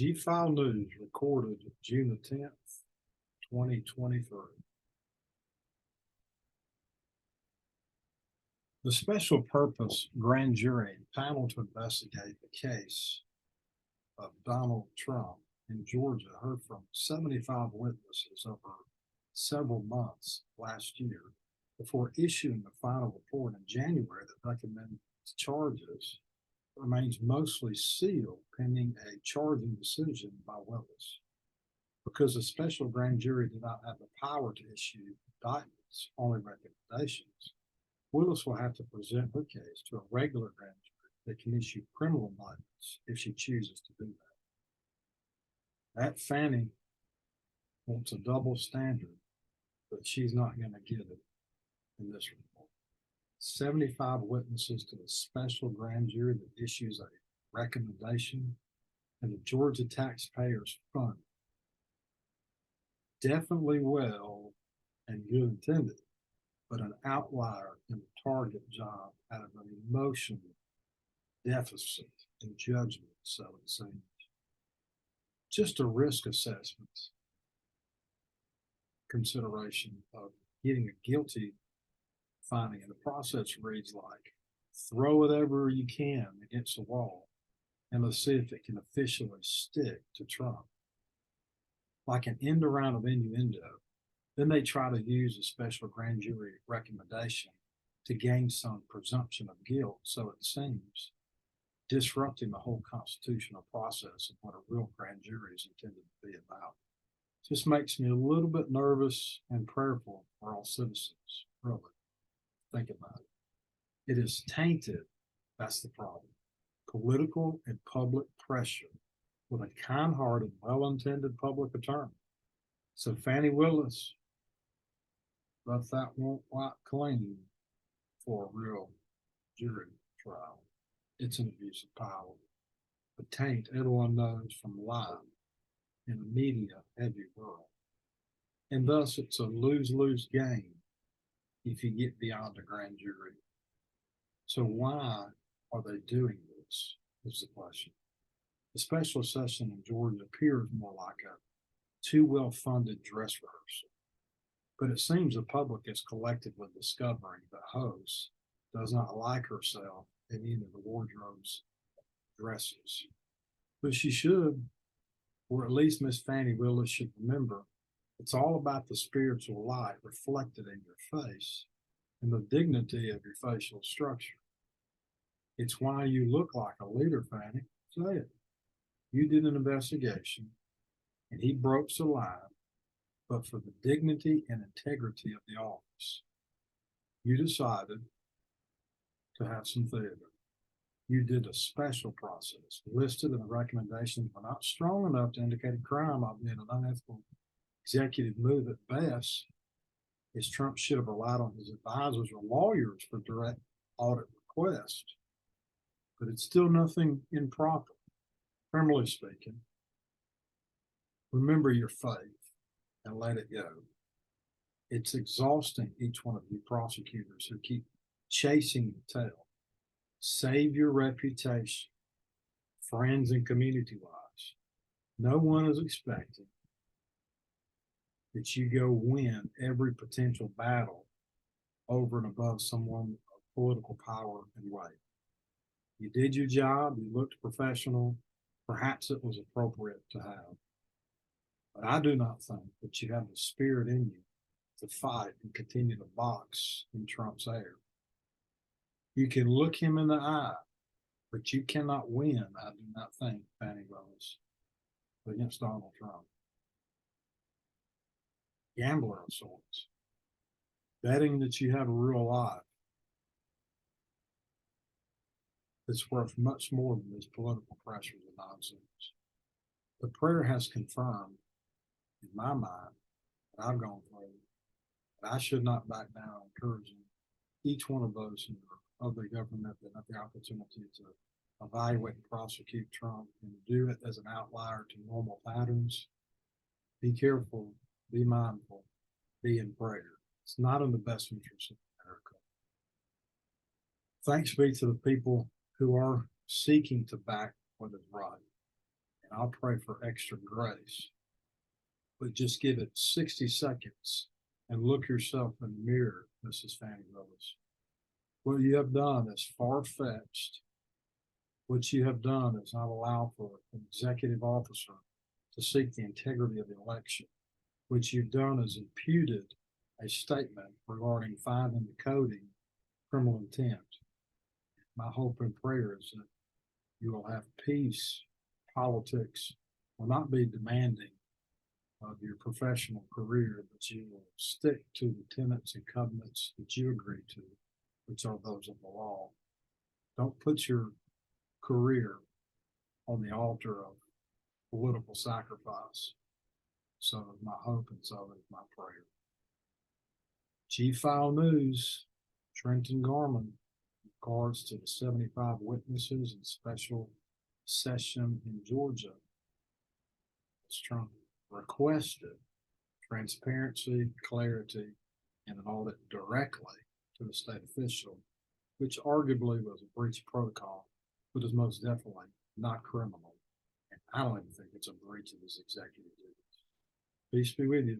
Gfile News recorded June the 10th, 2023. The special purpose grand jury panel to investigate the case of Donald Trump in Georgia heard from 75 witnesses over several months last year before issuing the final report in January that recommends charges remains mostly sealed pending a charging decision by Willis. Because the special grand jury did not have the power to issue indictments, only recommendations, Willis will have to present her case to a regular grand jury that can issue criminal indictments if she chooses to do that. That FANI wants a double standard, but she's not going to get it in this report. 75 witnesses to the special grand jury that issues a recommendation, and the Georgia taxpayers' fund. Definitely well and good intended, but an outlier in the target job out of an emotional deficit in judgment, so it seems. Just a risk assessment consideration of getting a guilty finding, and the process reads like, throw whatever you can against the wall and let's see if it can officially stick to Trump. Like an end around of innuendo, then they try to use a special grand jury recommendation to gain some presumption of guilt, so it seems, disrupting the whole constitutional process of what a real grand jury is intended to be about. Just makes me a little bit nervous and prayerful for all citizens, really. Think about it. It is tainted, that's the problem. Political and public pressure with a kind-hearted, well-intended public attorney. So FANI Willis, but that won't wipe clean for a real jury trial. It's an abuse of power. The taint everyone knows from life in a media-heavy world. And thus it's a lose-lose game if you get beyond a grand jury. So why are they doing this is the question. The special session in Georgia appears more like a too well-funded dress rehearsal, but it seems the public is collectively discovering the host does not like herself in either the wardrobe's dresses. But she should, or at least Miss FANI Willis should remember, it's all about the spiritual light reflected in your face and the dignity of your facial structure. It's why you look like a leader, FANI. Say it. You did an investigation and he broke the line, but for the dignity and integrity of the office, you decided to have some theater. You did a special process listed, and the recommendations were not strong enough to indicate a crime, albeit an unethical executive move at best, is Trump should have relied on his advisors or lawyers for direct audit requests. But it's still nothing improper, criminally speaking. Remember your faith and let it go. It's exhausting, each one of you prosecutors who keep chasing the tail. Save your reputation, friends and community-wise. No one is expecting that you go win every potential battle over and above someone of political power and weight. You did your job, you looked professional, perhaps it was appropriate to have. But I do not think that you have the spirit in you to fight and continue to box in Trump's air. You can look him in the eye, but you cannot win, I do not think, FANI Willis, against Donald Trump. Gambler of sorts, betting that you have a real life that's worth much more than these political pressures and nonsense. The prayer has confirmed, in my mind, that I've gone through, that I should not back down, encouraging each one of those who are of the government that have the opportunity to evaluate and prosecute Trump and do it as an outlier to normal patterns. Be careful, be mindful, be in prayer. It's not in the best interest of America. Thanks be to the people who are seeking to back what is right. and I'll pray for extra grace. But just give it 60 seconds and look yourself in the mirror, Mrs. Fannie Willis. What you have done is far-fetched. What you have done is not allow for an executive officer to seek the integrity of the election. What you've done is imputed a statement regarding finding and decoding criminal intent. My hope and prayer is that you will have peace. Politics will not be demanding of your professional career, but you will stick to the tenets and covenants that you agree to, which are those of the law. Don't put your career on the altar of political sacrifice. So is my hope, and so is my prayer. Gfile News, Trenton Garman, regards to the 75 witnesses in special session in Georgia. Trump requested transparency, clarity, and an audit directly to the state official, which arguably was a breach of protocol, but is most definitely not criminal. And I don't even think it's a breach of his executive duties. Peace be with you.